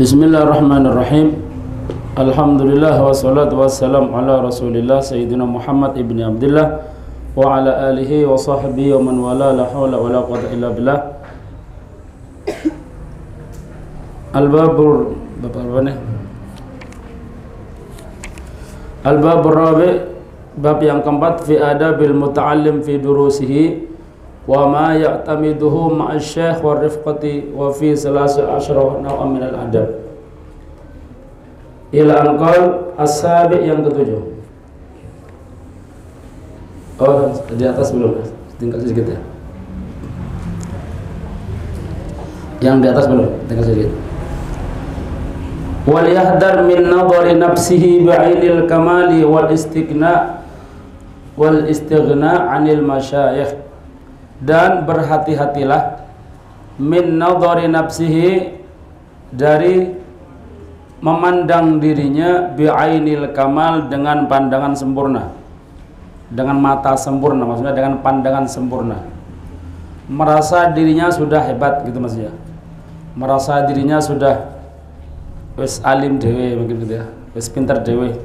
Bismillahirrahmanirrahim. Alhamdulillah wassalatu wassalam ala Rasulillah Sayyidina Muhammad ibn Abdullah wa ala alihi wa sahbihi wa man wala la hawla wa la quwwata illa billah. Al-babur Rabi, bab yang keempat, fi adabil muta'allim fi durusihi wa ma ya'tamiduhu ma'asy syekh wa rifqati wa fi 13 naw'an min al-adab. Ila anqal as-sabi, yang ketujuh. Oh, di atas belum, tinggal sedikit ya. Yang di atas belum, tinggal sedikit. Wal yahdar min nadhari nafsihi bi'ainil kamali wal istighna 'anil masyayikh, dan berhati-hatilah min nadhari nafsihi, dari memandang dirinya bi'ainil kamal, dengan pandangan sempurna, dengan mata sempurna, maksudnya dengan pandangan sempurna. Merasa dirinya sudah hebat gitu maksudnya, merasa dirinya sudah wis alim dewe mungkin gitu ya, wis pinter dewe,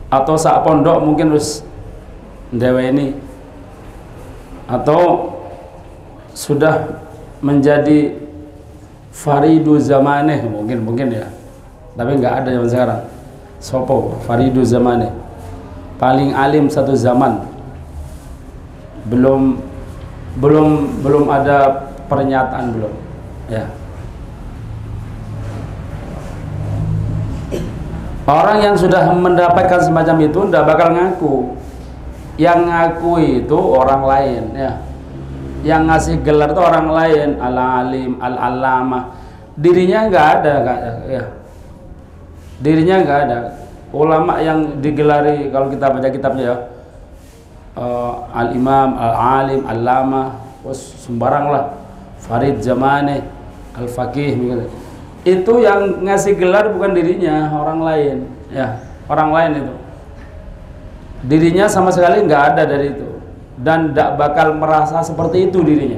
atau sak pondok mungkin wis dewe ini, atau sudah menjadi faridu zamaneh mungkin ya, tapi nggak ada zaman sekarang. Sopo faridu zamaneh, paling alim satu zaman. Belum ada pernyataan, belum ya. Orang yang sudah mendapatkan semacam itu tidak bakal ngaku. Yang ngaku itu orang lain ya. Yang ngasih gelar itu orang lain, al-alim, al-alama. Dirinya nggak ada ya. Dirinya nggak ada. Ulama yang digelari, kalau kita baca kitabnya ya, al-imam, al-alim, al-alama, sembarang lah. Farid zamane, al-faqih gitu. Itu yang ngasih gelar bukan dirinya, orang lain ya, orang lain itu. Dirinya sama sekali nggak ada dari itu, dan tidak bakal merasa seperti itu dirinya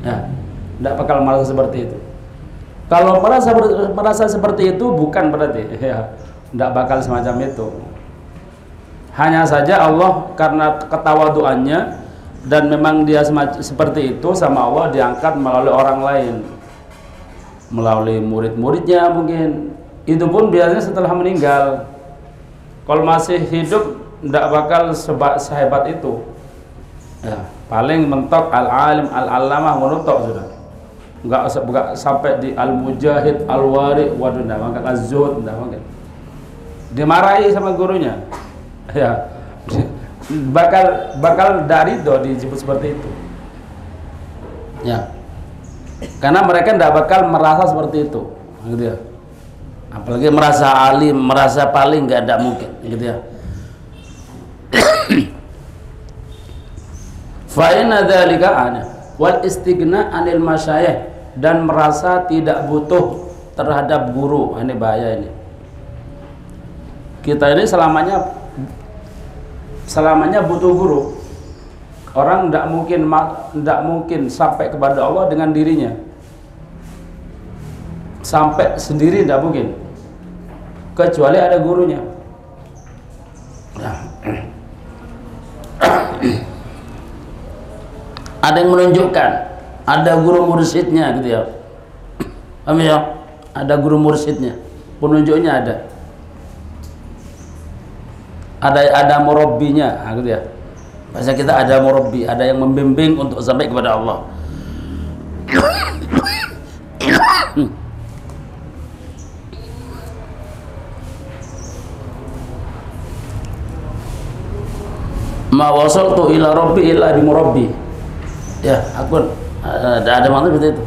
ya, tidak bakal merasa seperti itu. Kalau merasa seperti itu bukan berarti ya, tidak bakal semacam itu. Hanya saja Allah karena ketawaduannya, dan memang dia seperti itu sama Allah, diangkat melalui orang lain, melalui murid-muridnya mungkin. Itu pun biasanya setelah meninggal. Kalau masih hidup tidak bakal sehebat itu ya. Paling mentok al-alim, al-allamah, menutok sudah, enggak sampai di al-mujahid, al-wari, waduh, enggak mungkin, az-zuhud, enggak mungkin. Dimarahi sama gurunya ya, bakal dari do disebut seperti itu ya. Karena mereka tidak bakal merasa seperti itu, gitu ya. Apalagi merasa alim, merasa paling, nggak ada mungkin, gitu ya. Fa inna dzalika ana wal istighna 'anil masyayikh, dan merasa tidak butuh terhadap guru. Ini bahaya ini. Kita ini selamanya butuh guru. Orang tidak mungkin sampai kepada Allah dengan dirinya. Sampai sendiri tidak mungkin, kecuali ada gurunya. Nah. Ada yang menunjukkan, ada guru mursyidnya gitu ya. Paham ya? Ada guru mursyidnya, penunjuknya ada. Ada murabbinya, gitu ya. Bahasa kita ada murabbi, ada yang membimbing untuk sampai kepada Allah. Ma wasaltu ila rabbi illa bi murabbi. Ya, aku ada makna seperti itu.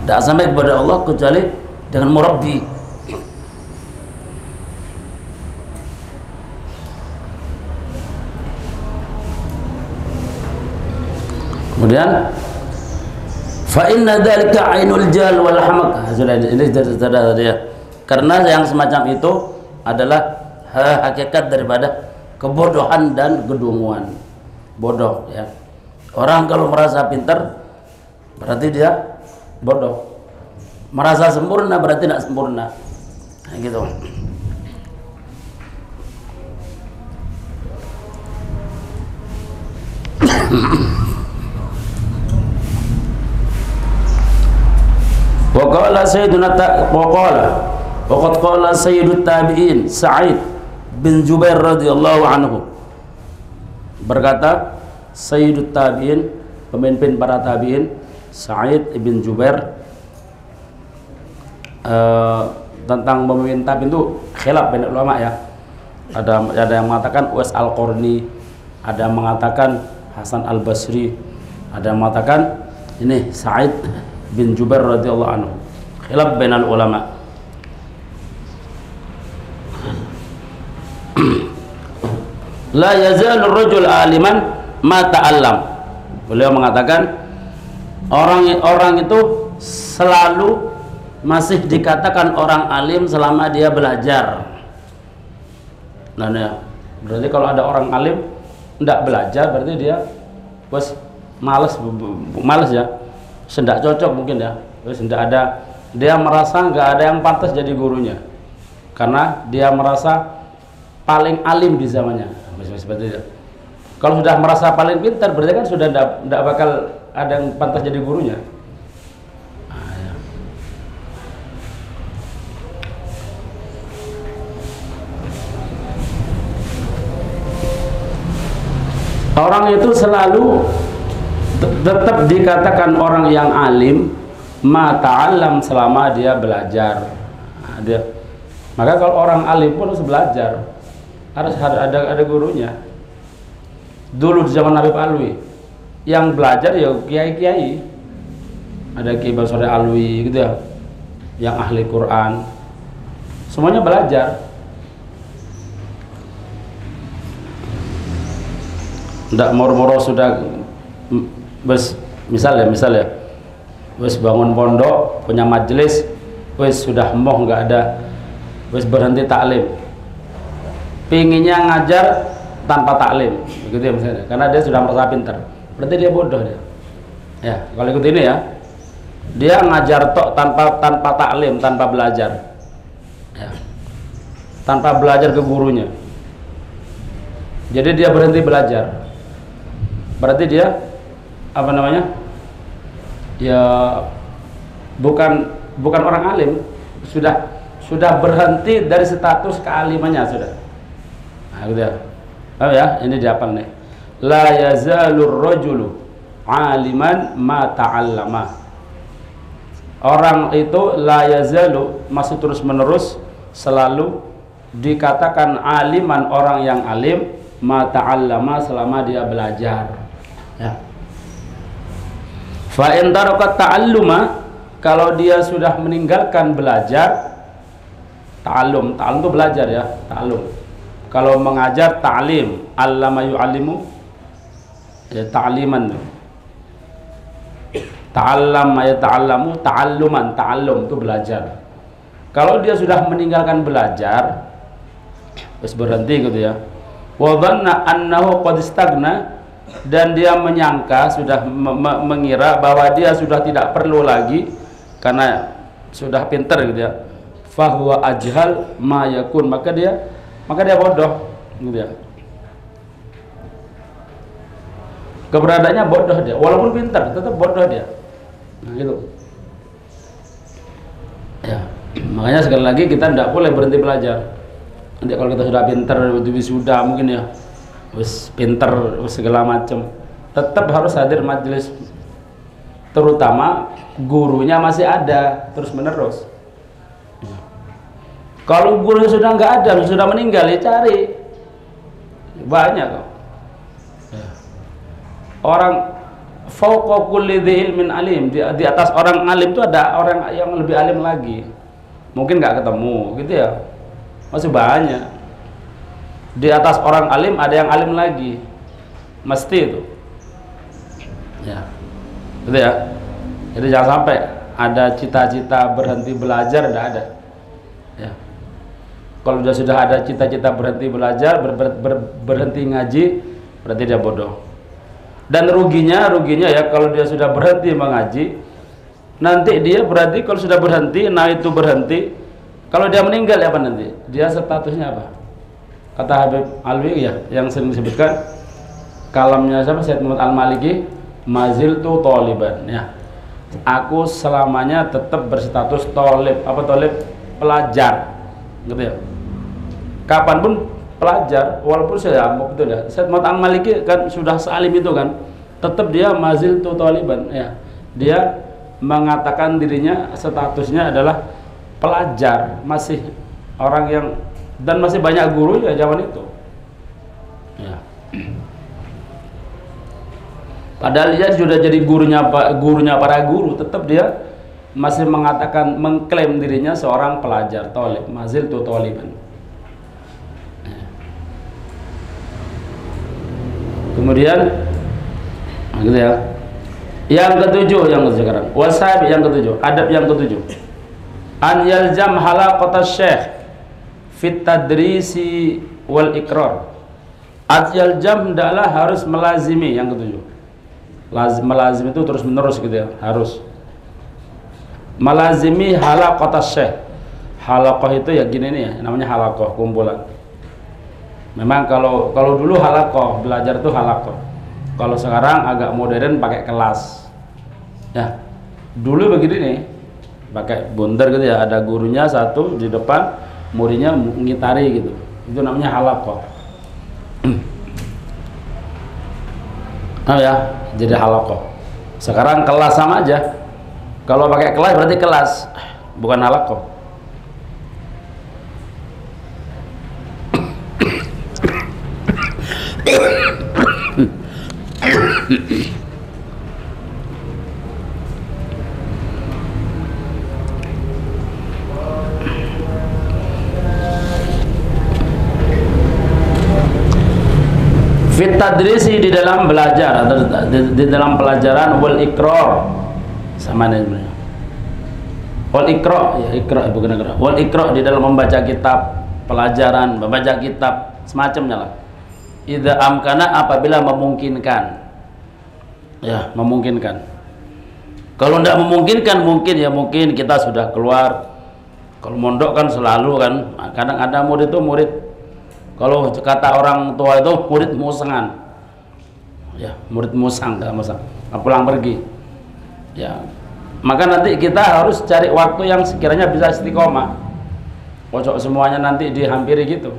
Tidak sampai kepada Allah kecuali dengan murabbi. Kemudian fa inna dzalika ainul jahl wal hamaq. Sudah ini sudah ya. Karena yang semacam itu adalah hakikat daripada kebodohan dan kedunguan. Bodoh ya. Orang kalau merasa pintar berarti dia bodoh. Merasa sempurna berarti tidak sempurna. Nah, gitu. Waqala sayyiduna waqad qala sayyidut tabi'in Sa'id bin Jubair radhiyallahu anhu, berkata sayyidut tabi'in, pemimpin para tabi'in, Sa'id bin Jubair, tentang pemimpin tabi'in itu khilaf banyak ulama ya. Ada yang mengatakan Uwais Al-Qarni, ada yang mengatakan Hasan Al-Basri, ada yang mengatakan ini Sa'id bin Jubair radhiyallahu anhu. Khilaf bainal ulama. La yazalu rajul aliman ma ta'allam. Beliau mengatakan orang itu selalu masih dikatakan orang alim selama dia belajar. Nah, ya. Berarti kalau ada orang alim tidak belajar berarti dia bos malas ya. Tidak cocok mungkin ya. Tidak ada, dia merasa nggak ada yang pantas jadi gurunya karena dia merasa paling alim di zamannya. Seperti itu. Kalau sudah merasa paling pintar berarti kan sudah tidak bakal ada yang pantas jadi gurunya. Nah, ya. Orang itu selalu tetap dikatakan orang yang alim ma ta'allam selama dia belajar. Nah, maka kalau orang alim pun harus belajar, harus ada gurunya. Dulu di zaman Habib Alwi yang belajar ya kiai-kiai, ada Kiai Basri Alwi gitu ya, yang ahli Quran, semuanya belajar. Tidak moro-moro sudah misal ya wes bangun pondok punya majelis, wes sudah moh nggak ada, wes berhenti taklim, pinginnya ngajar tanpa taklim, begitu ya misalnya, karena dia sudah merasa pintar, berarti dia bodoh dia. Ya kalau ikut ini ya, dia ngajar tok tanpa taklim, tanpa belajar, ya. Tanpa belajar ke gurunya, jadi dia berhenti belajar, berarti dia apa namanya? Ya bukan orang alim, sudah berhenti dari status kealimannya sudah. Nah, gitu ya. Oh ya, ini dihafal nih. La yazalur rajulu aliman ma ta'allama. Orang itu la yazalu, masih terus menerus selalu dikatakan aliman, orang yang alim, ma ta'allama selama dia belajar. Ya. Fa in tarakat ta'alluma, kalau dia sudah meninggalkan belajar, ta'allum itu belajar ya, ta'allum. Kalau mengajar ta'lim, allama yu'allimu, ya ta'liman. Ta'allam ya ta'allamu, ta'alluman, ta'allum itu belajar. Kalau dia sudah meninggalkan belajar, terus berhenti gitu ya. Wa dhanna annahu qad istagna, dan dia menyangka, sudah mengira bahwa dia sudah tidak perlu lagi karena sudah pintar gitu ya. Fahuwa ajhal ma yakun, maka dia bodoh gitu ya. Keberadaannya bodoh dia, walaupun pintar tetap bodoh dia. Nah gitu ya. Makanya sekali lagi kita tidak boleh berhenti belajar. Nanti kalau kita sudah pintar, sudah mungkin ya wis pintar segala macam, tetap harus hadir majelis, terutama gurunya masih ada terus menerus. Kalau gurunya sudah nggak ada, sudah meninggal, ya cari, banyak kok. Orang fauqa kulli dzi ilmin alim, di atas orang alim itu ada orang yang lebih alim lagi, mungkin nggak ketemu gitu ya, masih banyak. Di atas orang alim ada yang alim lagi, mesti itu ya, gitu ya. Jadi jangan sampai ada cita-cita berhenti belajar, tidak ada ya. Kalau sudah ada cita-cita berhenti belajar, berhenti ngaji, berarti dia bodoh. Dan ruginya ya, kalau dia sudah berhenti mengaji, nanti dia berarti kalau sudah berhenti, nah itu berhenti. Kalau dia meninggal ya apa nanti? Dia statusnya apa? Kata Habib Alwi ya, yang sering disebutkan kalamnya siapa? Sayyid Muhammad Al-Maliki, maziltu thaliban ya. Aku selamanya tetap berstatus thalib. Apa thalib? Pelajar. Gitu ya. Kapanpun pelajar, walaupun saya betul ya. Sayyid Muhammad Al-Maliki kan sudah salim itu kan, tetap dia maziltu thaliban ya. Dia mengatakan dirinya statusnya adalah pelajar, masih orang yang, dan masih banyak guru ya zaman itu ya. Padahal dia sudah jadi gurunya para guru, tetap dia masih mengatakan, mengklaim dirinya seorang pelajar, thalib, maziltu thaliban. Kemudian gitu ya. Yang ketujuh, yang sekarang wasab, yang ketujuh, adab yang ketujuh, an yalzam halaqatas syekh fit tadrisi wal ikrar. At yalzam adalah harus melazimi, yang ketujuh. Melazim itu terus menerus gitu ya, harus melazimi halaqatas syekh. Halaqah itu ya gini nih ya, namanya halaqah, kumpulan. Memang kalau dulu halaqah, belajar itu halaqah. Kalau sekarang agak modern pakai kelas. Ya. Dulu begini nih, pakai bundar gitu ya, ada gurunya satu di depan, muridnya ngitari gitu. Itu namanya halaqah. Oh ya, jadi halaqah. Sekarang kelas sama aja. Kalau pakai kelas berarti kelas, bukan halaqah. Fit tadrisi, di dalam belajar atau di dalam pelajaran, wal ikrar sama sebenarnya. Wal ikra, ya ikra bukan ikra. Wal ikra di dalam membaca kitab, pelajaran, membaca kitab semacamnya lah. Idza amkana, apabila memungkinkan. Ya, memungkinkan. Kalau tidak memungkinkan, mungkin kita sudah keluar. Kalau mondok kan selalu kan, kadang ada murid itu murid, kalau kata orang tua itu murid musangan. Ya, murid musang, pulang pergi. Ya. Maka nanti kita harus cari waktu yang sekiranya bisa istiqomah. Pojok semuanya nanti dihampiri gitu.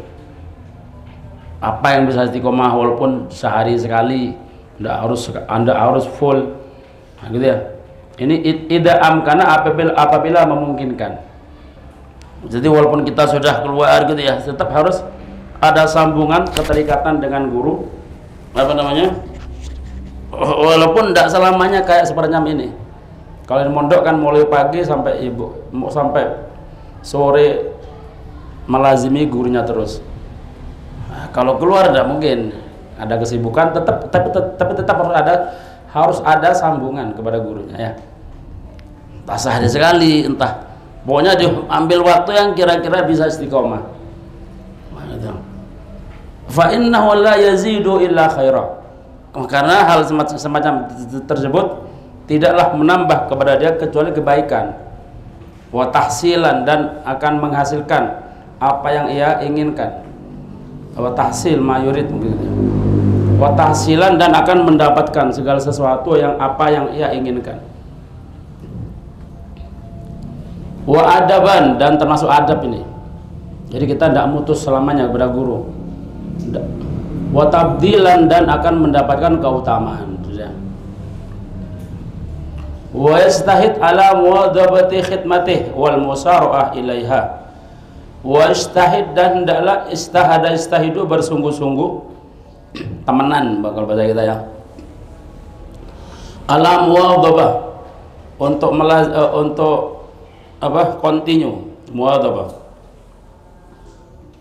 Apa yang bisa istiqomah walaupun sehari sekali, Anda harus full. Nah, gitu ya. Ini idam karena apabila memungkinkan. Jadi walaupun kita sudah keluar gitu ya, tetap harus ada sambungan keterikatan dengan guru. Apa namanya? Walaupun tidak selamanya kayak seperti ini. Kalau di mondok kan mulai pagi sampai sampai sore melazimi gurunya terus. Nah, kalau keluar tidak mungkin, ada kesibukan, tapi tetap harus ada sambungan kepada gurunya ya. Entah sehari sekali, entah pokoknya diambil waktu yang kira-kira bisa istiqomah. Fa innahu la yazidu illa khaira. Karena hal semacam tersebut tidaklah menambah kepada dia kecuali kebaikan. Wa tahsilan, dan akan menghasilkan apa yang ia inginkan. Wa tahsil ma yurid begitu. Wa tahsilan, dan akan mendapatkan segala sesuatu yang apa yang ia inginkan. Wa adaban, dan termasuk adab ini. Jadi kita tidak mutus selamanya kepada guru. Wa tabdilan, dan akan mendapatkan keutamaan. Wa yastahid ala muwadhabati khidmatih wal musara'ah ilaiha. Wa istahid, dan hendaklah istahidu bersungguh-sungguh, temenan bakal bahasa kita ya, ala muwadhabah, untuk apa, continue, muwadhabah,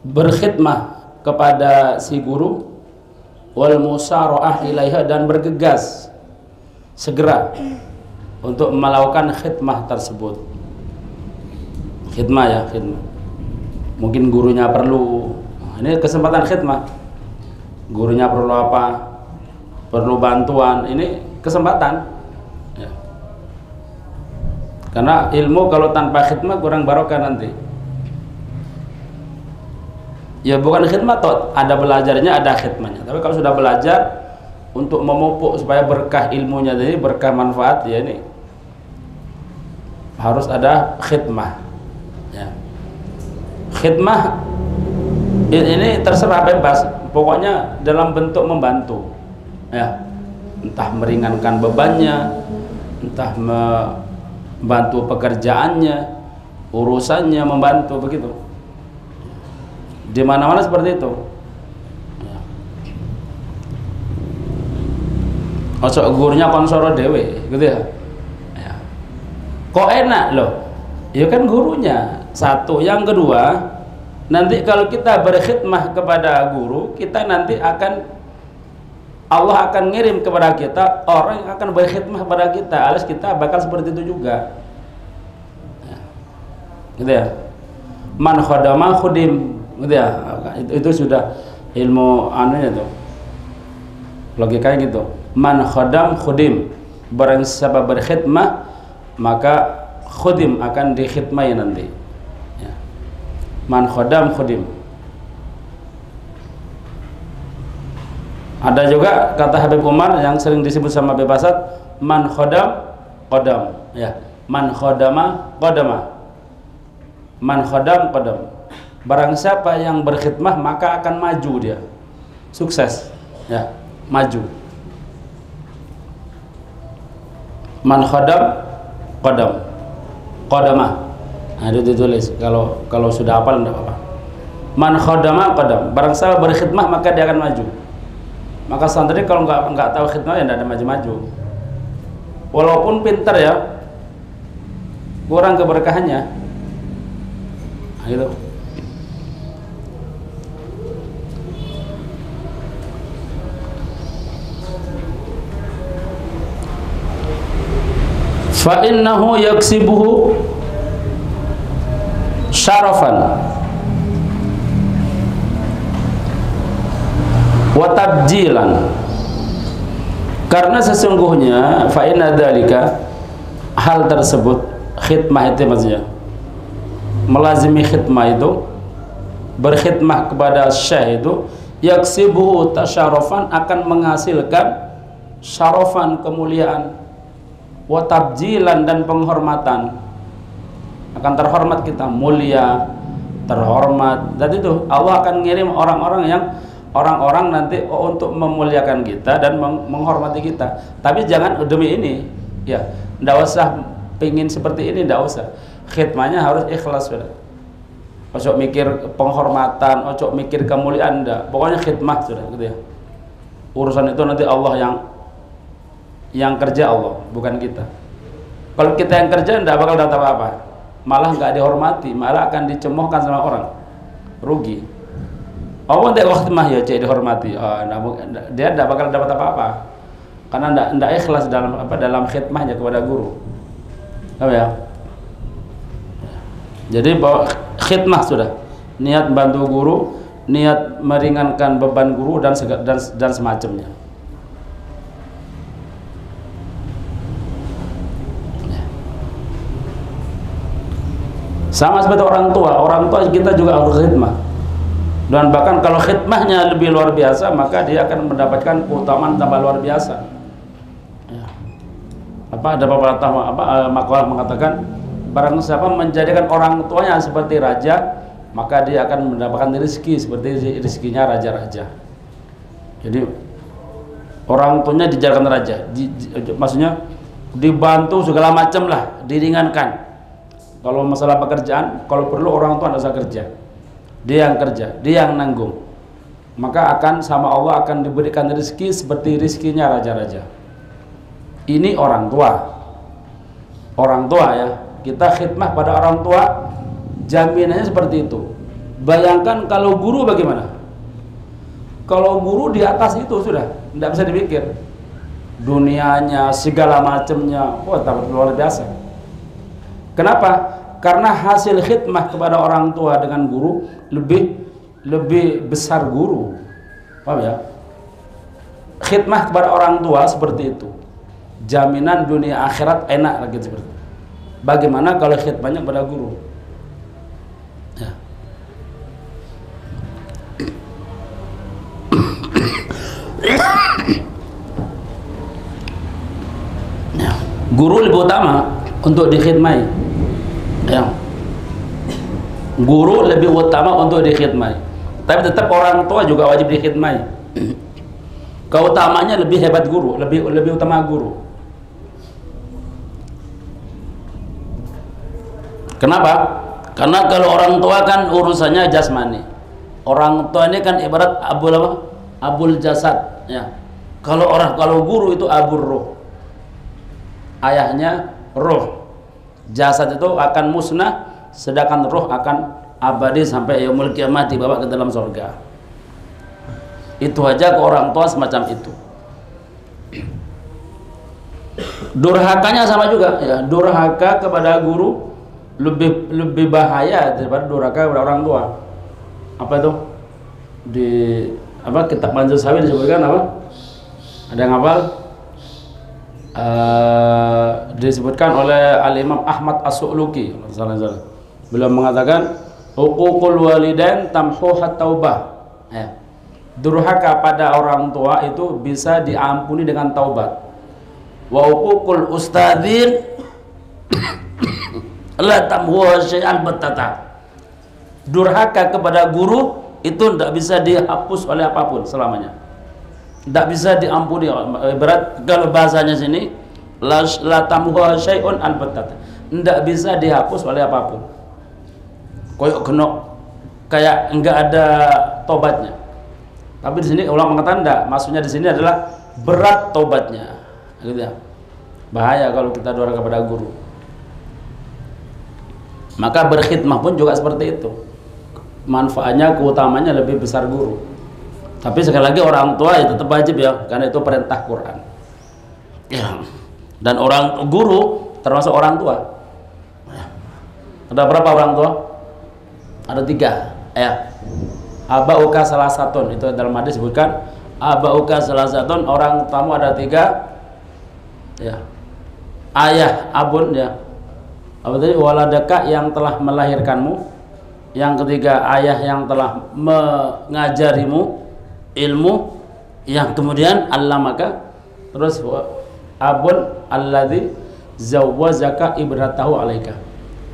berkhidmah kepada si guru, wal musara'ah ilaiha, dan bergegas segera untuk melakukan khidmah tersebut. Khidmah ya, khidmah. Mungkin gurunya perlu, ini kesempatan khidmah. Gurunya perlu apa? Perlu bantuan, ini kesempatan. Ya. Karena ilmu kalau tanpa khidmah kurang barokah nanti. Ya bukan khidmah toh, ada belajarnya, ada khidmahnya. Tapi kalau sudah belajar untuk memupuk supaya berkah ilmunya, jadi berkah manfaat, ya ini harus ada khidmah. Ya. Khidmah ini terserah, bebas. Pokoknya dalam bentuk membantu. Ya. Entah meringankan bebannya, entah membantu pekerjaannya, urusannya, membantu begitu. Di mana-mana seperti itu. Ya. Masuk gurunya konsoro dewe, gitu ya. Ya. Kok enak loh? Ya kan gurunya. Satu, yang kedua, nanti kalau kita berkhidmah kepada guru, kita nanti akan Allah akan ngirim kepada kita orang yang akan berkhidmah kepada kita, alias kita bakal seperti itu juga. Ya. Gitu ya. Man khodama khudim, gitu ya. Itu sudah ilmu anunya tuh. Logikanya gitu. Man khodam khudim. Barang siapa berkhidmah, maka khudim akan dikhidmai nanti. Ya. Man khodam khudim. Ada juga kata Habib Umar yang sering disebut sama Habib Asad, man khodam qodam, ya. Man khodama qodama. Man khodam qodam. Barang siapa yang berkhidmah maka akan maju dia. Sukses, ya, maju. Man khodam qodam. Qodama. Nah, itu ditulis kalau sudah hafal enggak apa-apa. Man khodama qodam. Barang siapa berkhidmah maka dia akan maju. Maka santri kalau nggak tahu khidmah ya tidak ada maju-maju. Walaupun pintar ya, kurang keberkahannya. Nah, gitu. Fa innahu yaksibuhu syarafan wa tabjilan, karena sesungguhnya fa inna dzalika, hal tersebut, khidmah itu maksudnya melazimi khidmah itu, berkhidmah kepada syekh itu, yaksibuhu tasyarufan, akan menghasilkan syarafan, kemuliaan, wa tabjilan, dan penghormatan, akan terhormat kita, mulia, terhormat. Dan itu Allah akan ngirim orang-orang nanti untuk memuliakan kita dan menghormati kita. Tapi jangan demi ini, ya, ndak usah pingin seperti ini, ndak usah. Khidmahnya harus ikhlas, sudah. Ojo mikir penghormatan, ojo mikir kemuliaan, ndak. Pokoknya khidmah, sudah, gitu ya. Urusan itu nanti Allah yang kerja, Allah, bukan kita. Kalau kita yang kerja, ndak bakal dapat apa-apa. Malah nggak dihormati, malah akan dicemohkan sama orang. Rugi. Allah tidak waktu mah ya cek dihormati, dia tidak bakal dapat apa-apa karena tidak ikhlas dalam khidmahnya kepada guru. Apa ya? Jadi bahwa khidmah sudah, niat bantu guru, niat meringankan beban guru dan semacamnya. Sama seperti orang tua kita juga harus khidmah. Dan bahkan kalau khidmahnya lebih luar biasa, maka dia akan mendapatkan keutamaan tambah luar biasa. Ya. Ada pepatah makalah mengatakan, barang siapa menjadikan orang tuanya seperti raja, maka dia akan mendapatkan rezeki seperti rezekinya raja-raja. Jadi orang tuanya dijadikan raja, maksudnya dibantu segala macam lah, diringankan. Kalau masalah pekerjaan, kalau perlu orang tua tidak usah kerja. Dia yang kerja, dia yang nanggung, maka akan sama Allah akan diberikan rezeki seperti rezekinya raja-raja. Ini orang tua ya, kita khidmah pada orang tua, jaminannya seperti itu. Bayangkan kalau guru bagaimana? Kalau guru di atas itu sudah tidak bisa dipikir, dunianya segala macamnya, wah luar biasa. Kenapa? Karena hasil khidmah kepada orang tua dengan guru lebih besar guru. Paham ya? Khidmah kepada orang tua seperti itu. Jaminan dunia akhirat enak lagi seperti itu. Bagaimana kalau khidmahnya kepada guru? Ya. Guru lebih utama untuk dikhidmati. Ya. Guru lebih utama untuk dikhidmati. Tapi tetap orang tua juga wajib dikhidmati. Keutamanya lebih hebat guru, lebih utama guru. Kenapa? Karena kalau orang tua kan urusannya jasmani. Orang tua ini kan ibarat abul jasad, ya. Kalau guru itu abur ruh. Ayahnya roh. Jasad itu akan musnah, sedangkan roh akan abadi sampai yaumul kiamat, dibawa ke dalam surga. Itu aja ke orang tua semacam itu. Durhakanya sama juga, ya. Durhaka kepada guru lebih bahaya daripada durhaka kepada orang tua. Apa itu? Di kitab Manzil Sawi disebutkan apa? Ada yang hafal? Disebutkan oleh Al-Imam Ahmad As-Su'luki, beliau mengatakan uququl walidain tamhuhat taubah, ya. Durhaka pada orang tua itu bisa diampuni dengan taubat. Wa uququl ustadzin la tamhuha syai'an battata. Durhaka kepada guru itu tidak bisa dihapus oleh apapun selamanya. Tidak bisa diampuni. Berat kalau bahasanya sini la tamhuha syai'un albattata, tidak bisa dihapus oleh apapun. Koyok genok kayak enggak ada tobatnya. Tapi di sini ulama mengatakan enggak, maksudnya di sini adalah berat tobatnya. Gitu ya. Bahaya kalau kita durhaka kepada guru. Maka berkhidmah pun juga seperti itu. Manfaatnya, keutamanya lebih besar guru. Tapi sekali lagi orang tua itu tetap wajib, ya, karena itu perintah Quran. Ya. Dan orang guru termasuk orang tua. Ada berapa orang tua? Ada 3, ya. Abauka salah satun, itu dalam hadis disebutkan abauka salah satun, orang tamu ada 3, ya. Ayah, abun, ya. Apa tadi? Waladaka, yang telah melahirkanmu. Yang ketiga, ayah yang telah mengajarimu ilmu. Yang kemudian allamaka, terus abun alladzi zawwazaka ibnatahu alaika,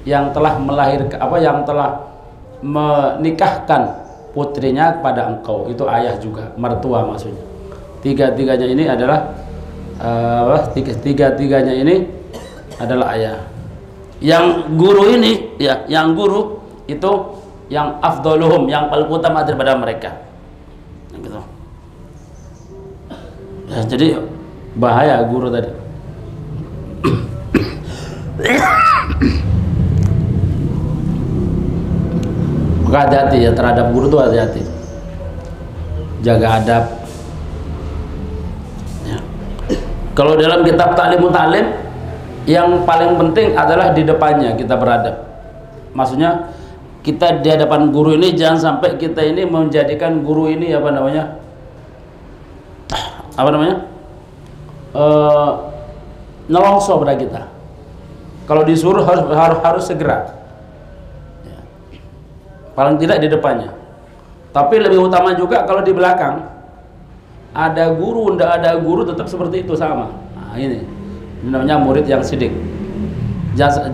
yang telah melahirkan yang telah menikahkan putrinya kepada engkau. Itu ayah juga, mertua maksudnya. Tiga-tiganya ini adalah tiga-tiganya ini adalah ayah. Yang guru ini, ya, yang guru itu yang afdoluhum, yang paling utama daripada mereka. Gitu. Ya, jadi bahaya guru tadi. Maka hati-hati, ya, terhadap guru itu hati-hati. Jaga adab. Ya. Kalau dalam kitab Ta'limut Ta'lim, yang paling penting adalah di depannya kita beradab. Maksudnya kita di hadapan guru ini jangan sampai kita ini menjadikan guru ini nelongso pada kita. Kalau disuruh harus segera. Ya. Paling tidak di depannya. Tapi lebih utama juga kalau di belakang. Ada guru, tidak ada guru, tetap seperti itu sama. Nah, ini namanya murid yang sidik.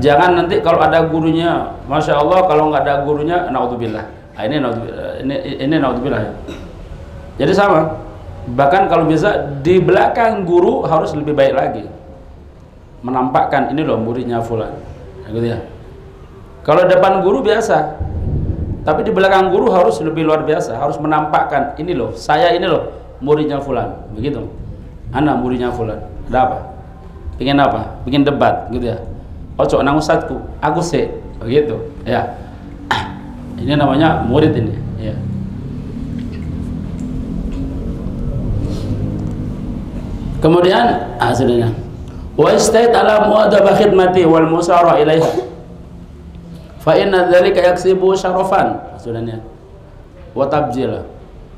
Jangan nanti kalau ada gurunya, masya Allah, kalau nggak ada gurunya, naudzubillah. Nah, ini naudzubillah. Ya. Jadi sama. Bahkan kalau bisa di belakang guru harus lebih baik lagi, menampakkan ini loh muridnya fulan, gitu ya. Kalau depan guru biasa, tapi di belakang guru harus lebih luar biasa, harus menampakkan ini loh, saya ini loh muridnya fulan, begitu. Anak muridnya fulan. Ada apa? Pengen apa? Bikin debat, gitu ya. Ojo nang ustadku, aku sih, begitu, ya. Ini namanya murid ini, ya. Kemudian hasilnya, wa istait ala muadabah khidmati wal musara ilaiha, fa inna dzalika yaksibu syarafan, hasilnya, wa tabjila,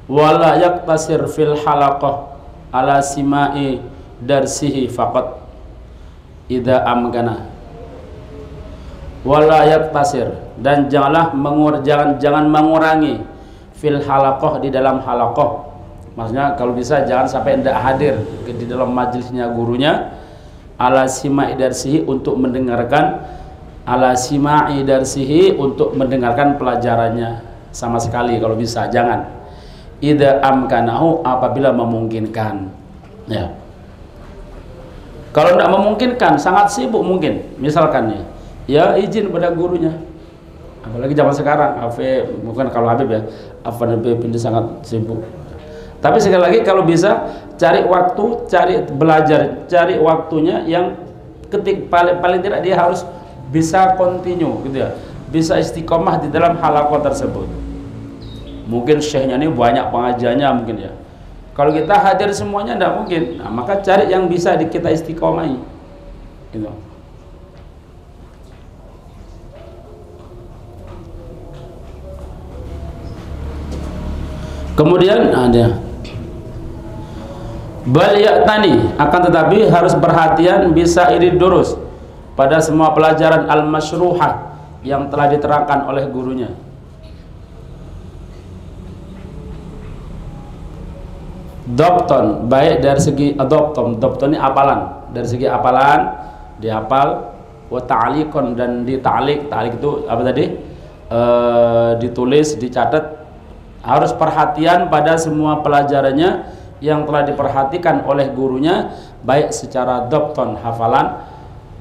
wa la yaktasir fil halaqah ala simai darsihi faqat idza amkana wala yaktasir, dan jangan mengurangi fil halaqah, di dalam halaqah. Maksudnya kalau bisa jangan sampai tidak hadir di dalam majelisnya gurunya, ala sima'i darsihi, untuk mendengarkan, ala sima'i darsihi, untuk mendengarkan pelajarannya sama sekali kalau bisa jangan. Idza amkanahu, apabila memungkinkan. Ya. Kalau tidak memungkinkan, sangat sibuk mungkin, misalkan nih, ya izin pada gurunya. Apalagi zaman sekarang, bukan kalau Habib ya, Habib ini sangat sibuk. Tapi sekali lagi kalau bisa cari waktu, cari belajar, cari waktunya yang paling tidak dia harus bisa continue gitu ya, bisa istiqomah di dalam halaqah tersebut. Mungkin syekhnya ini banyak pengajiannya mungkin ya. Kalau kita hadir semuanya tidak mungkin. Nah, maka cari yang bisa kita istiqomahi. Gitu. Kemudian ada bal ya'tani, akan tetapi harus perhatian bisa iri durus pada semua pelajaran al-masyruhah yang telah diterangkan oleh gurunya. Dopton, baik dari segi adopton, dopton ini apalan, dari segi apalan dihafal, wa ta'liqon, dan dita'liq, ta'liq itu apa tadi? Ditulis, dicatat. Harus perhatian pada semua pelajarannya yang telah diperhatikan oleh gurunya, baik secara dopton hafalan,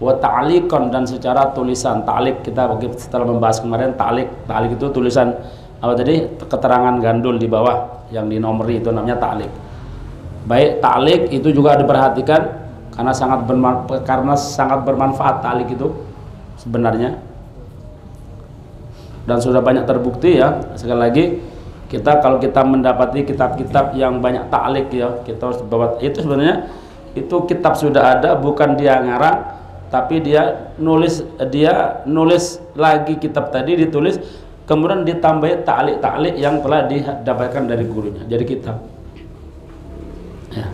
wa ta'liqon, dan secara tulisan. Ta'liq kita setelah membahas kemarin, ta'liq itu tulisan apa tadi? Keterangan gandul di bawah yang dinomori, itu namanya ta'liq. Baik ta'liq itu juga diperhatikan karena sangat bermanfaat ta'liq itu sebenarnya, dan sudah banyak terbukti ya. Sekali lagi, kalau kita mendapati kitab-kitab yang banyak ta'liq ya, kita harus bawa itu. Sebenarnya itu kitab sudah ada, bukan dia ngarang, tapi dia nulis lagi kitab tadi, ditulis kemudian ditambah ta'liq yang telah didapatkan dari gurunya, jadi kitab ya.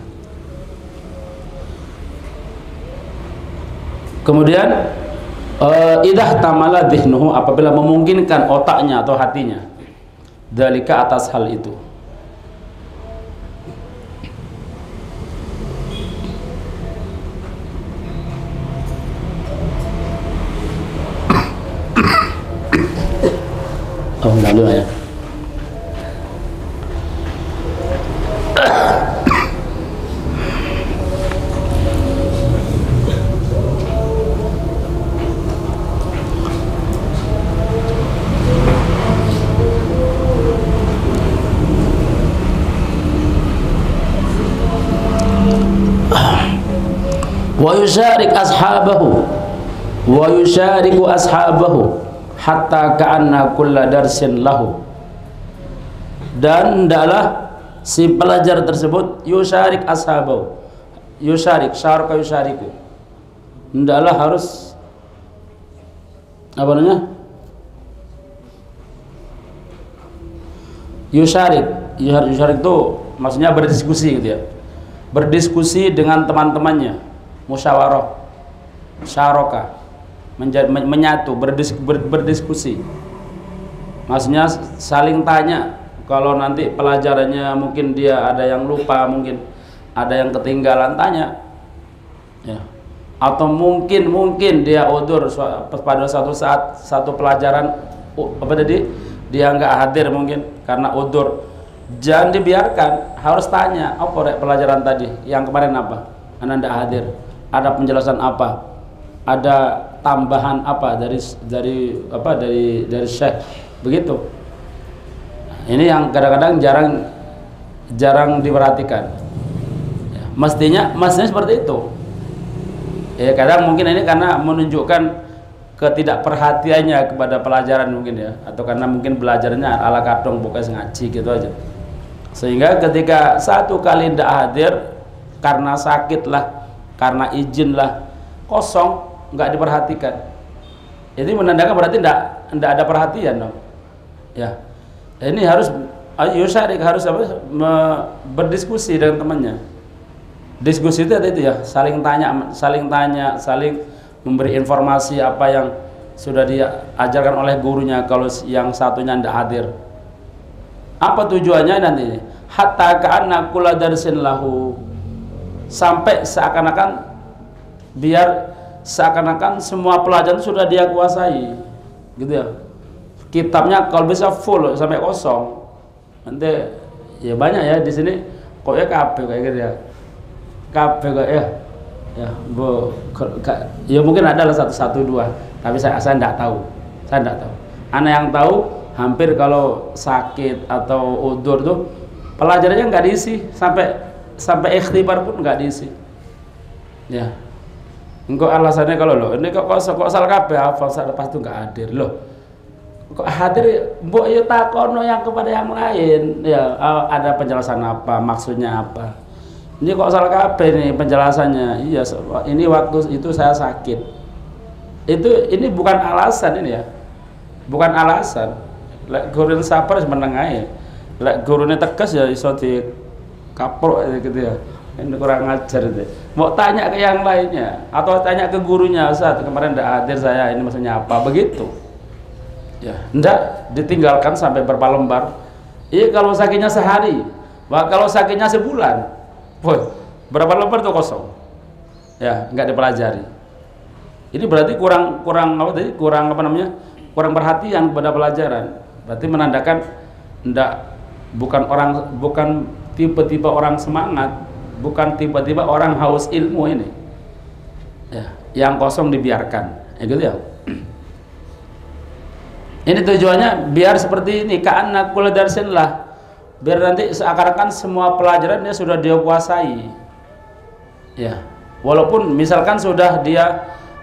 Kemudian idah tamala dhihnuhu, apabila memungkinkan otaknya atau hatinya, dalika, atas hal itu. Oh, enggak dulu ya. Wa yusyariku ashabahu hatta ka'anna kulla darsin lahu, dan hendaklah si pelajar tersebut yusyarik ashabahu, syaraka yusyariku, hendaklah harus apa namanya, yusyarik itu maksudnya berdiskusi gitu ya, berdiskusi dengan teman-temannya, musyawarah, syaraka, menyatu, berdiskusi. Maksudnya saling tanya. Kalau nanti pelajarannya mungkin dia ada yang lupa, mungkin ada yang ketinggalan, tanya ya. Atau mungkin dia udzur pada suatu saat satu pelajaran apa tadi dia nggak hadir mungkin karena udzur, jangan dibiarkan, harus tanya, apa pelajaran tadi yang kemarin apa, anda nggak hadir, ada penjelasan apa, ada tambahan apa dari syekh, begitu. Ini yang kadang-kadang jarang diperhatikan ya, mestinya seperti itu ya. Kadang mungkin ini karena menunjukkan ketidakperhatiannya kepada pelajaran mungkin ya, atau karena mungkin belajarnya ala kadang pokoknya ngaji gitu aja, sehingga ketika satu kali tidak hadir karena sakit lah, karena izin lah, kosong, nggak diperhatikan. Ini menandakan berarti tidak ada perhatian dong ya. Ini harus yusyarik, harus berdiskusi dengan temannya. Diskusi itu ya, saling tanya, saling memberi informasi apa yang sudah diajarkan oleh gurunya, kalau yang satunya tidak hadir. Apa tujuannya nanti? Hatta ka'anna kulla darsin lahu, sampai seakan-akan biar seakan-akan semua pelajaran sudah dia kuasai, gitu ya. Kitabnya kalau bisa full sampai kosong. Nanti ya banyak ya di sini kok ya kabeh kayak gitu ya. Kabeh kok ya. Ya, ya mungkin ada lah satu dua, tapi saya tidak tahu. Saya tidak tahu. Anak yang tahu hampir kalau sakit atau udur tuh pelajarannya nggak diisi, sampai ikhtibar pun nggak diisi. Ya. Engkau alasannya kalau loh, ini kok salah kabeh, hafal lepas itu nggak hadir loh. Kok hadir, mbok ya takono yang kepada yang lain. Ya, ada penjelasan apa, maksudnya apa. Ini kok salah kabeh nih penjelasannya. Iya, ini waktu itu saya sakit. Ini bukan alasan ini ya. Bukan alasan. Lek guru sabar menengahi. Lek gurune tegas ya iso dikaprok gitu ya. Ini kurang ngajar itu. Mau tanya ke yang lainnya atau tanya ke gurunya, Ustaz kemarin tidak hadir saya, ini maksudnya apa, begitu. Ya, enggak ditinggalkan sampai berapa lembar. Iya kalau sakitnya sehari, kalau sakitnya sebulan, berapa lembar tuh kosong. Ya, enggak dipelajari. Ini berarti kurang perhatian kepada pelajaran. Berarti menandakan bukan tipe-tipe orang semangat, bukan tiba-tiba orang haus ilmu ini ya, yang kosong dibiarkan ya gitu ya. Ini tujuannya biar seperti ini, ka'anna kulla darsin lah, biar nanti seakan-akan semua pelajaran dia sudah dia kuasai ya, walaupun misalkan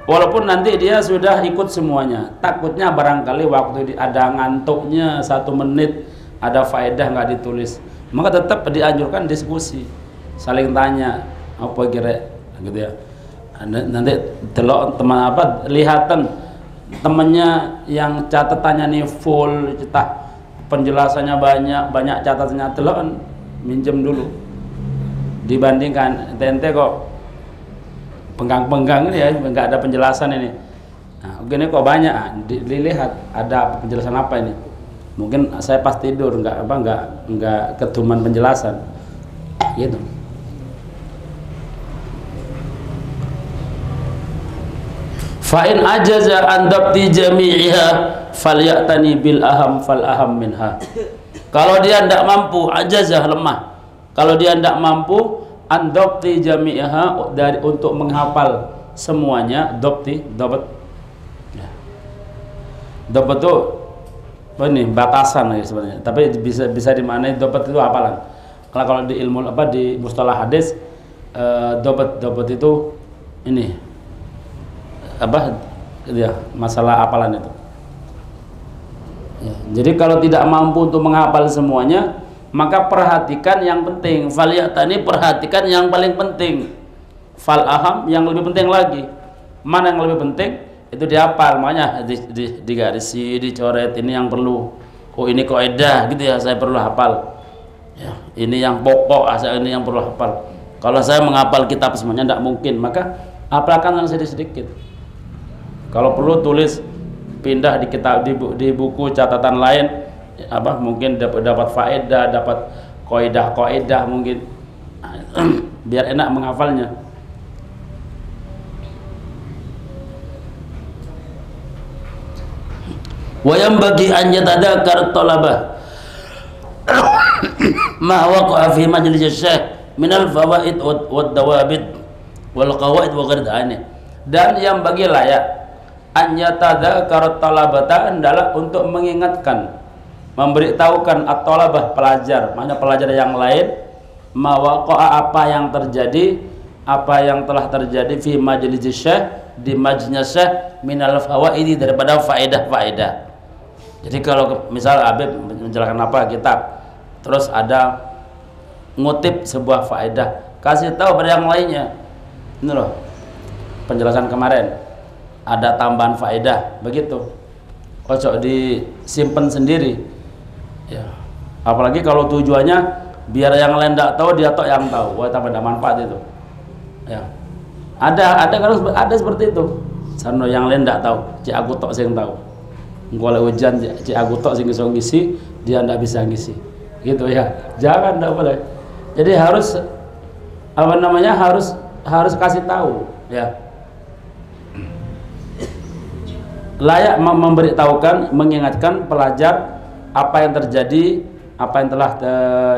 walaupun nanti dia sudah ikut semuanya, takutnya barangkali waktu ada ngantuknya 1 menit ada faedah nggak ditulis, maka tetap dianjurkan diskusi, saling tanya apa kira gitu ya. Nanti delok teman apa, lihatan temennya yang catatannya nih full, cetak penjelasannya banyak catatannya, delok minjem dulu, dibandingkan ente kok penggang-penggang ini ya, nggak ada penjelasan ini. Nah, begini kok banyak, dilihat ada penjelasan apa ini. Mungkin saya pas tidur nggak keduman penjelasan gitu. Fa'in ajaza an dabti jami'iha falyatani bil aham fal aham minha. Kalau dia tidak mampu, ajazah lemah. Kalau dia tidak mampu an dabti jami'iha, untuk menghafal semuanya, dapat itu ini batasan ya sebenarnya. Tapi bisa dimaknai dapat itu hafalan. Kalau di ilmu di mustalah hadis, dapat itu ini ya, masalah hafalan itu ya. Jadi kalau tidak mampu untuk menghafal semuanya, maka perhatikan yang penting. Faliyatani, perhatikan yang paling penting. Fal aham, yang lebih penting lagi. Mana yang lebih penting itu dihafal, makanya digarisi, dicoret, ini yang perlu. Oh ini kaidah gitu ya, saya perlu hafal ya. Ini yang pokok, ini yang perlu hafal. Kalau saya menghafal kitab semuanya tidak mungkin, maka hafalkan yang sedikit-sedikit. Kalau perlu tulis, pindah di kitab, di buku catatan lain, mungkin dapat faedah, dapat kaidah mungkin, biar enak menghafalnya. Wa yanbaghi an yatadhakkar talabah ma waqa'a fi majlis asy-syekh min al-fawaid wad dawabit wal qawaid wa ghairdani. Dan yang bagi layak an yatadzakkar talabata adalah untuk mengingatkan, memberitahukan at-talabah pelajar, maknanya pelajar yang lain, ma waqa'a apa yang telah terjadi fi majlis syekh, di majlis syekh, minal fawaidi, daripada faedah-faedah. Jadi kalau misal Habib menjelaskan apa kitab, terus ada ngutip sebuah faedah, kasih tahu pada yang lainnya, ini loh penjelasan kemarin ada tambahan faedah, begitu. Kocok disimpan sendiri ya. Apalagi kalau tujuannya biar yang lain tidak tahu, dia tok yang tahu, wah tambah ada manfaat itu ya. Ada seperti itu. Sarno yang lain ndak tahu, cik aku tok sing tahu. Kalau hujan cik aku tok sing iso ngisi, dia ndak bisa ngisi. Gitu ya. Jangan, ndak boleh. Jadi harus apa namanya? Harus kasih tahu, ya. Layak memberitahukan, mengingatkan pelajar apa yang terjadi, apa yang telah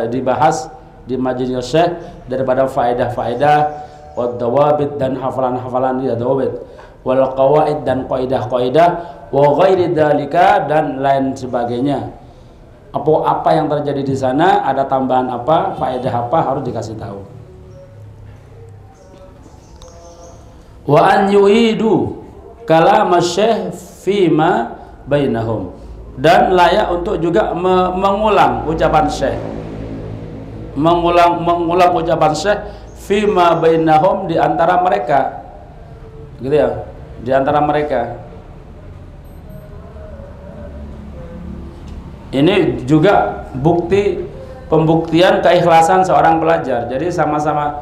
dibahas di majelis syekh daripada faedah-faedah, wad-dawabit dan hafalan-hafalan dia dawabit, wal qawaid dan kaidah-kaidah, wa ghairi dzalika dan lain sebagainya. Apa yang terjadi di sana, ada tambahan apa, faedah apa, harus dikasih tahu. Wa an yu'idu kalam syekh fima bainahum, dan layak untuk juga mengulang ucapan syekh, mengulang ucapan syekh fima bainahum, di antara mereka, gitu ya, di antara mereka. Ini juga pembuktian keikhlasan seorang pelajar. Jadi sama-sama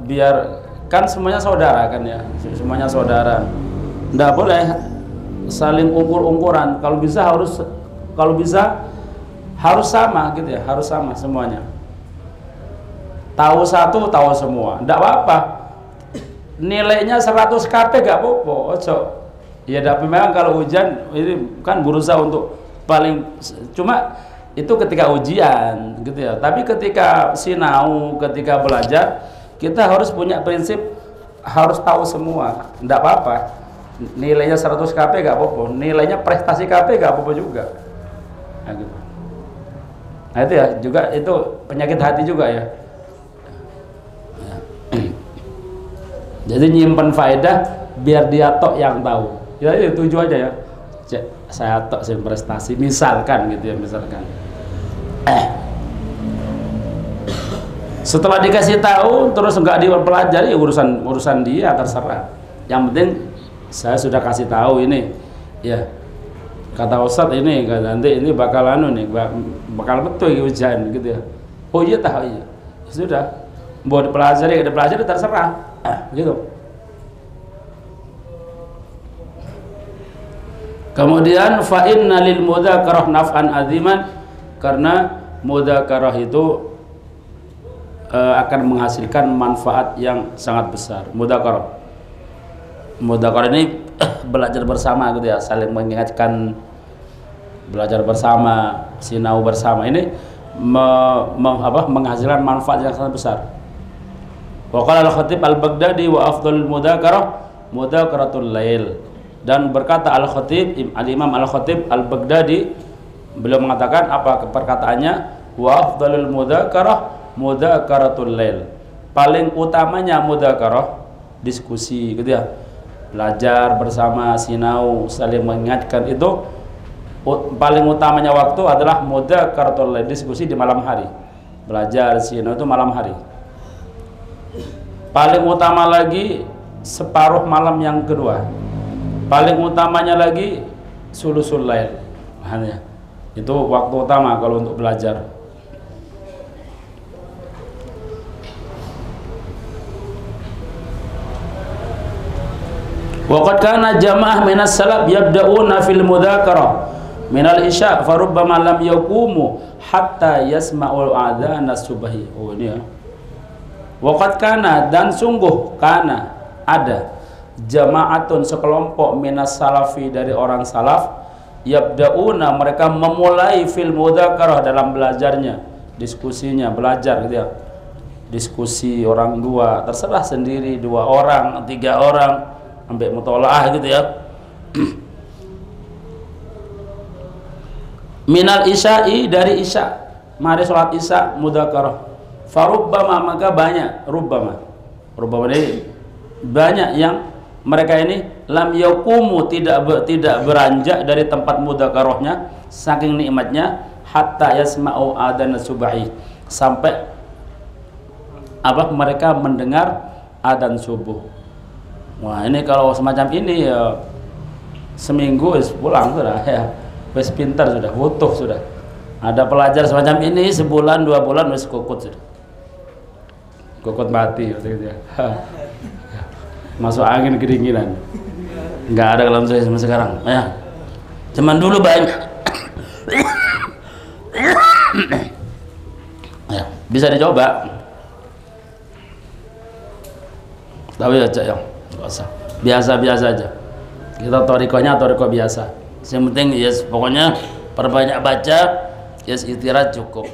biar kan semuanya saudara kan ya, semuanya saudara. Nggak boleh saling ungkur-ungkuran. Kalau bisa harus sama gitu ya, harus sama semuanya. Tahu satu, tahu semua. Nggak apa-apa. Nilainya 100 KP gak apa-apa. Ojo. Ya tapi memang kalau hujan ini kan berusaha untuk paling, cuma itu ketika ujian gitu ya. Tapi ketika sinau, ketika belajar, kita harus punya prinsip, harus tahu semua. Tidak apa-apa nilainya 100 KP gak apa-apa, nilainya prestasi KP gak apa-apa juga. Nah, gitu. Nah itu ya, juga itu penyakit hati juga ya. Jadi nyimpen faedah biar dia tok yang tahu. Ya itu tujuh aja ya. Saya tok sih prestasi, misalkan gitu ya, misalkan. Setelah dikasih tahu terus nggak dipelajari, urusan dia, terserah. Yang penting saya sudah kasih tahu ini, ya kata Ustadz ini, nanti ini bakal bakal betul ujian gitu ya. Oh iya tahu iya, sudah buat dipelajari terserah, gitu. Kemudian fa inna lil mudzakarah naf'an aziman, karena mudzakarah itu akan menghasilkan manfaat yang sangat besar. Mudzakarah ini belajar bersama gitu ya, saling mengingatkan, belajar bersama, sinau bersama, ini menghasilkan manfaat yang sangat besar. Wa qala al-Khatib al-Baghdadi wa afdhalul mudzakarah mudzakaratul lail, dan berkata al-Khatib, al-Imam al-Khatib al-Baghdadi, beliau mengatakan apa perkataannya, wa afdhalul mudzakarah mudzakaratul lail, paling utamanya mudzakarah diskusi gitu ya, belajar bersama, sinau, saling mengingatkan, itu paling utamanya waktu adalah mudzakaratul lail, diskusi di malam hari. Belajar sinau itu malam hari. Paling utama lagi separuh malam yang kedua. Paling utamanya lagi sulusul lail. Itu waktu utama kalau untuk belajar. Waqad kana jamaah minas salaf yabda'una fil mudzakarah minal isya fa rubbama lam yaqumu hatta yasma'ul adzan as-subhi. Oh ini ya. Waqad kana, dan sungguh kana ada jamaatun sekelompok minas salafi dari orang salaf, yabda'una mereka memulai fil mudzakarah dalam belajarnya, diskusinya, belajar gitu ya. Diskusi orang dua, terserah sendiri, 2 orang, 3 orang, sampai mutolaah gitu ya. Minal isya'i, dari isya, mari sholat isya mudzakarah. Farubbama, maka banyak, rubbama ini banyak yang mereka ini lam yaqumu, tidak beranjak dari tempat mudzakarahnya saking nikmatnya, hatta yasma'u adzan subuhi, sampai mereka mendengar adzan subuh. Wah ini kalau semacam ini ya seminggu pulang sudah ya, wis pintar sudah, butuh sudah. Ada pelajar semacam ini sebulan 2 bulan wis kukut sudah, kukut mati gitu ya. masuk angin kedinginan. Nggak ada kalau saya sama sekarang ya, zaman dulu banyak. Ya, bisa dicoba tapi aja ya nggak usah, biasa-biasa aja kita. Torikonya toriko biasa, yang penting yes, pokoknya perbanyak baca, yes, istirahat cukup.